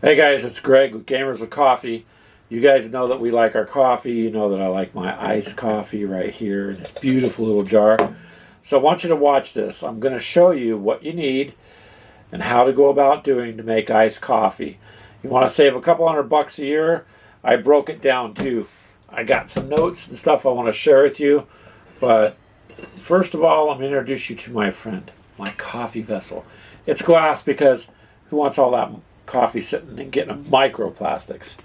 Hey guys, it's Greg with Gamers with Coffee. You guys know that we like our coffee. You know that I like my iced coffee right here in this beautiful little jar. So I want you to watch this. I'm going to show you what you need and how to go about doing to make iced coffee. You want to save a couple $100 a year? I broke it down too. I got some notes and stuff I want to share with you. But first of all, I'm going to introduce you to my friend, my coffee vessel. It's glass because who wants all that coffee sitting and getting microplastics?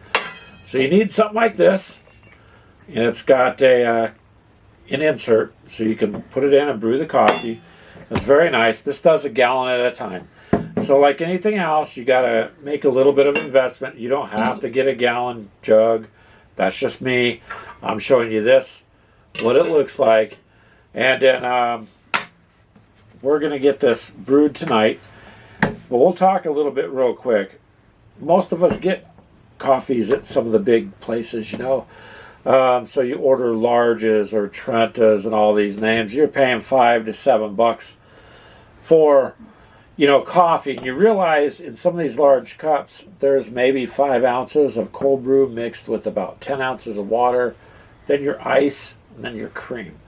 So you need something like this, and it's got an insert so you can put it in and brew the coffee. It's very nice. This does a gallon at a time. So like anything else, you got to make a little bit of investment. You don't have to get a gallon jug. That's just me. I'm showing you this, what it looks like. And then we're going to get this brewed tonight. But we'll talk a little bit real quick. Most of us get coffees at some of the big places, you know. So you order larges or Trentas and all these names. You're paying $5 to $7 for, you know, coffee. And you realize in some of these large cups, there's maybe 5 ounces of cold brew mixed with about 10 ounces of water, then your ice, and then your cream.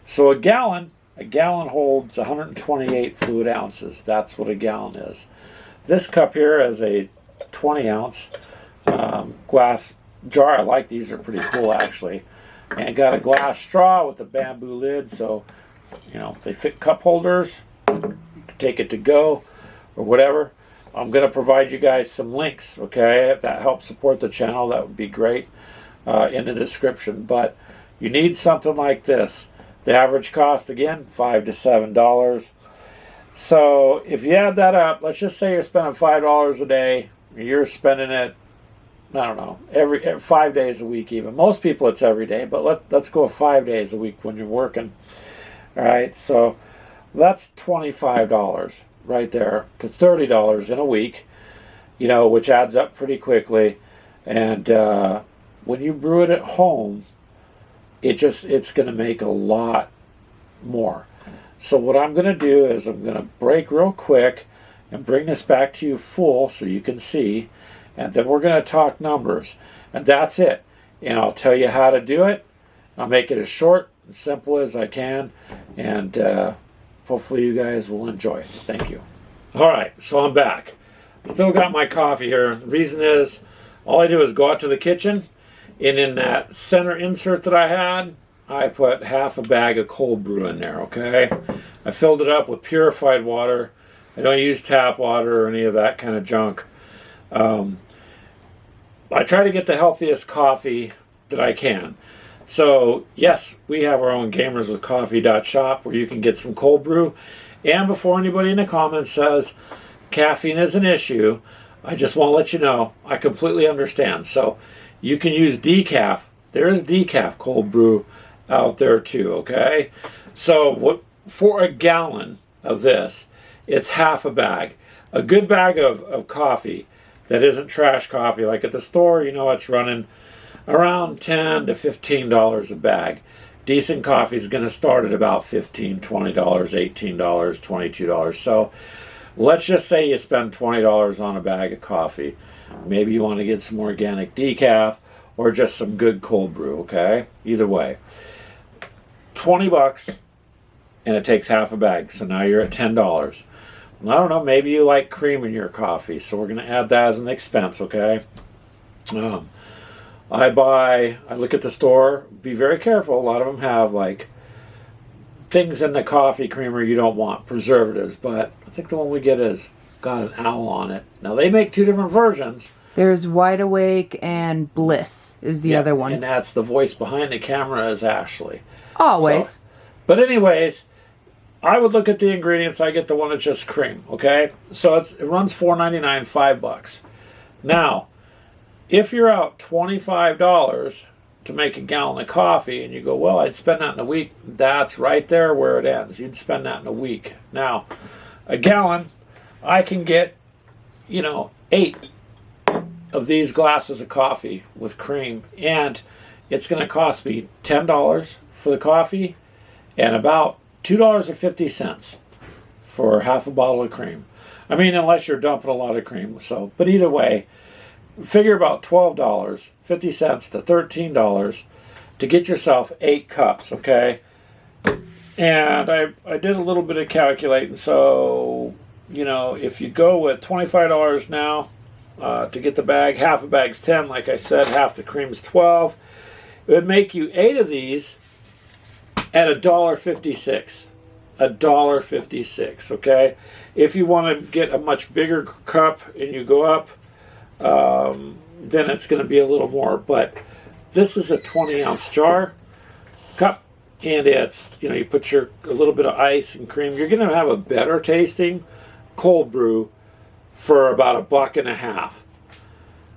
So a gallon holds 128 fluid ounces. That's what a gallon is. This cup here is a 20-ounce glass jar. I like these. They're pretty cool, actually. And got a glass straw with a bamboo lid, so, you know, they fit cup holders. You can take it to go or whatever. I'm going to provide you guys some links, okay? If that helps support the channel, that would be great, in the description. But you need something like this. The average cost, again, $5 to $7. So if you add that up, let's just say you're spending $5 a day. You're spending it, I don't know, every 5 days a week even. Most people it's every day, but let's go 5 days a week when you're working. All right, so that's $25 right there to $30 in a week, you know, which adds up pretty quickly. And when you brew it at home, it's going to make a lot more. So what I'm going to do is I'm going to break real quick and bring this back to you full so you can see, and then we're going to talk numbers, and that's it. And I'll tell you how to do it. I'll make it as short and simple as I can, and hopefully you guys will enjoy it. Thank you. All right, so I'm back. Still got my coffee here. The reason is all I do is go out to the kitchen, and in that center insert that I had, I put half a bag of cold brew in there, okay? I filled it up with purified water. I don't use tap water or any of that kind of junk. I try to get the healthiest coffee that I can. So, yes, we have our own gamerswithcoffee.shop where you can get some cold brew. And before anybody in the comments says caffeine is an issue, I just want to let you know, I completely understand. So, you can use decaf. There is decaf cold brew out there too, okay? So what for a gallon of this, it's half a bag. A good bag of coffee that isn't trash coffee. Like at the store, you know, it's running around $10 to $15 a bag. Decent coffee is going to start at about $15, $20, $18, $22. So let's just say you spend $20 on a bag of coffee. Maybe you want to get some organic decaf or just some good cold brew, okay? Either way. $20 and it takes half a bag. So now you're at $10. I don't know, maybe you like cream in your coffee, so we're going to add that as an expense, okay? I look at the store, be very careful. A lot of them have like things in the coffee creamer you don't want, preservatives, but I think the one we get has got an owl on it. Now they make 2 different versions. There's Wide Awake and Bliss is the other one. And that's the voice behind the camera is Ashley. Always. So, but anyways, I would look at the ingredients. I get the one that's just cream, okay? So it runs $4.99, $5. Now, if you're out $25 to make a gallon of coffee and you go, well, I'd spend that in a week, that's right there where it ends. You'd spend that in a week. Now, a gallon, I can get, you know, 8 of these glasses of coffee with cream, and it's going to cost me $10 for the coffee and about $2.50 for half a bottle of cream. I mean, unless you're dumping a lot of cream. So, but either way, figure about $12.50 to $13 to get yourself 8 cups, okay? And I did a little bit of calculating. So, you know, if you go with $25 now to get the bag, half a bag's 10, like I said, half the cream's 12. It would make you 8 of these at $1.56. $1.56, okay? If you want to get a much bigger cup and you go up, then it's going to be a little more. But this is a 20-ounce jar cup, and it's, you know, you put a little bit of ice and cream. You're going to have a better tasting cold brew for about $1.50.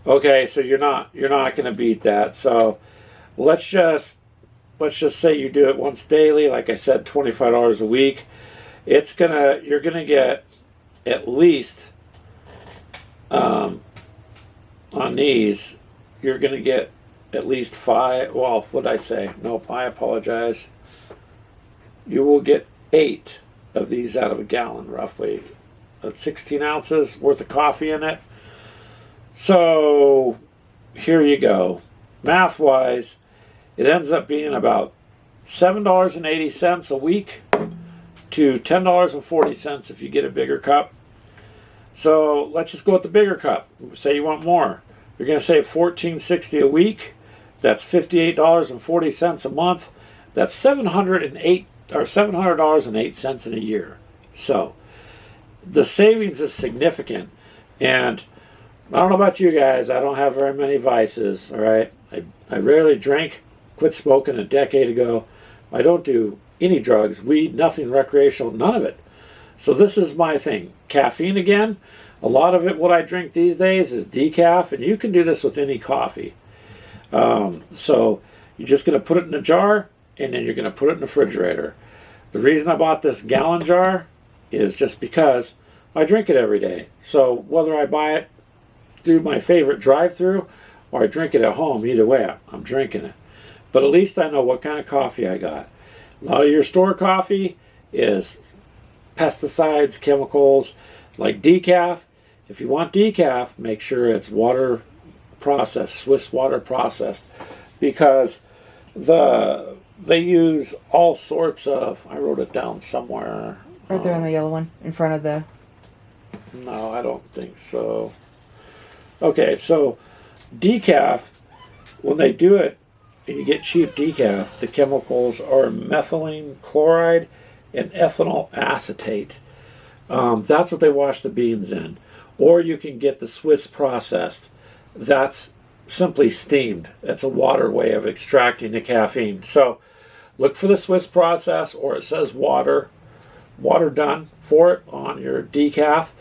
Okay, so you're not going to beat that. So let's just say you do it once daily. Like I said, $25 a week. You're gonna get at least on these. You're gonna get at least 5. Well, what did I say? Nope, I apologize. You will get 8 of these out of a gallon, roughly. That's 16 ounces worth of coffee in it. So here you go. Math-wise, it ends up being about $7.80 a week to $10.40 if you get a bigger cup. So let's just go with the bigger cup. Say you want more. You're going to save $14.60 a week. That's $58.40 a month. That's $708 in a year. So the savings is significant. And I don't know about you guys. I don't have very many vices. All right, I rarely drink. Quit smoking a decade ago. I don't do any drugs, weed, nothing recreational, none of it. So this is my thing. Caffeine again. A lot of it, what I drink these days is decaf, and you can do this with any coffee. So you're just going to put it in a jar, and then you're going to put it in the refrigerator. The reason I bought this gallon jar is just because I drink it every day. So whether I buy it through my favorite drive-through or I drink it at home, either way, I'm drinking it. But at least I know what kind of coffee I got. A lot of your store coffee is pesticides, chemicals, like decaf. If you want decaf, make sure it's water processed, Swiss water processed, because they use all sorts of, I wrote it down somewhere. Right there on the yellow one, in front of the... No, I don't think so. Okay, so decaf, when they do it, and you get cheap decaf, the chemicals are methylene chloride and ethanol acetate. That's what they wash the beans in. Or you can get the Swiss processed. That's simply steamed. That's a water way of extracting the caffeine. So look for the Swiss process, or it says water done for it on your decaf.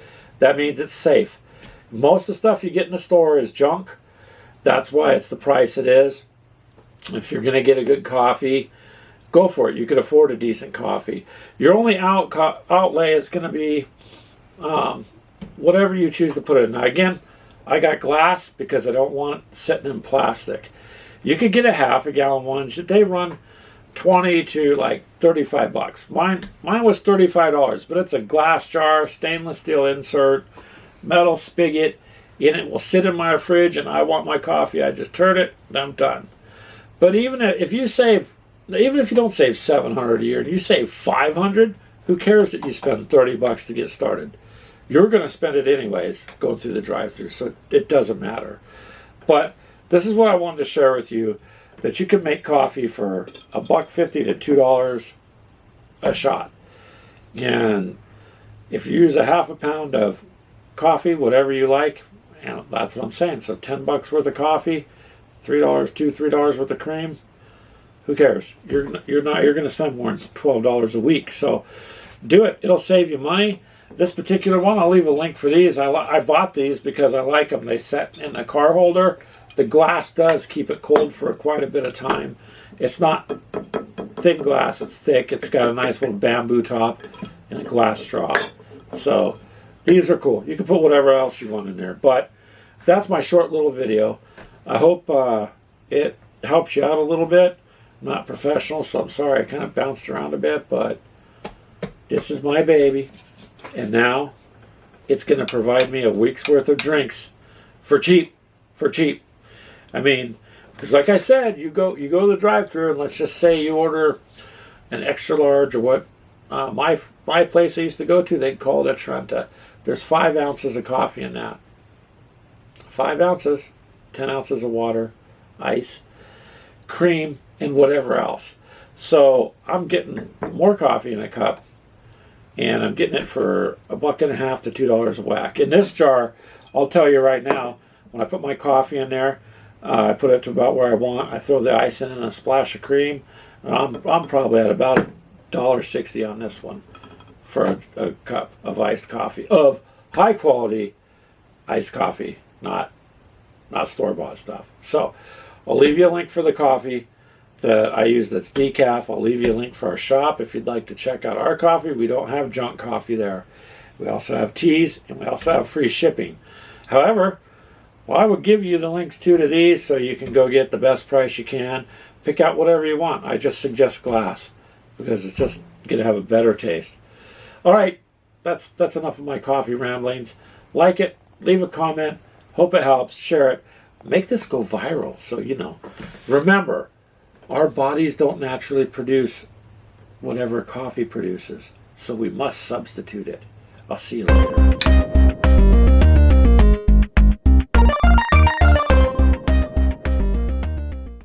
That means it's safe. Most of the stuff you get in the store is junk. That's why it's the price it is. If you're going to get a good coffee, go for it. You could afford a decent coffee. Your only outlay is going to be whatever you choose to put it in. Now, again, I got glass because I don't want it sitting in plastic. You could get a half a gallon ones. They run $20 to like $35. Mine was $35, but it's a glass jar, stainless steel insert, metal spigot, and it will sit in my fridge, and I want my coffee. I just turn it, and I'm done. But even if you don't save $700 a year and you save $500, who cares that you spend $30 to get started? You're going to spend it anyways going through the drive-thru, so it doesn't matter. But this is what I wanted to share with you, that you can make coffee for $1.50 to $2 a shot. And if you use a half a pound of coffee, whatever you like, and that's what I'm saying. So $10 worth of coffee, $3 worth of cream. Who cares? You're going to spend more than $12 a week. So do it. It'll save you money. This particular one, I'll leave a link for these. I bought these because I like them. They set in a car holder. The glass does keep it cold for quite a bit of time. It's not thin glass. It's thick. It's got a nice little bamboo top and a glass straw. So these are cool. You can put whatever else you want in there. But that's my short little video. I hope it helps you out a little bit. I'm not professional, so I'm sorry I kind of bounced around a bit, but this is my baby. And now, it's going to provide me a week's worth of drinks for cheap. For cheap. I mean, because like I said, you go to the drive-thru, and let's just say you order an extra large, or what my place I used to go to, they'd call it a Trenta. There's 5 ounces of coffee in that. 5 ounces, 10 ounces of water, ice, cream, and whatever else. So I'm getting more coffee in a cup, and I'm getting it for $1.50 to $2 a whack. In this jar, I'll tell you right now, when I put my coffee in there, I put it to about where I want. I throw the ice in and a splash of cream. And I'm probably at about $1.60 on this one for a cup of iced coffee, of high quality iced coffee, not store-bought stuff. So I'll leave you a link for the coffee that I use that's decaf. I'll leave you a link for our shop if you'd like to check out our coffee. We don't have junk coffee there. We also have teas, and we also have free shipping. However, well, I would give you the links to these so you can go get the best price you can. Pick out whatever you want. I just suggest glass because it's just going to have a better taste. All right, that's enough of my coffee ramblings. Like it, leave a comment. Hope it helps. Share it. Make this go viral so you know. Remember, our bodies don't naturally produce whatever coffee produces, so we must substitute it. I'll see you later.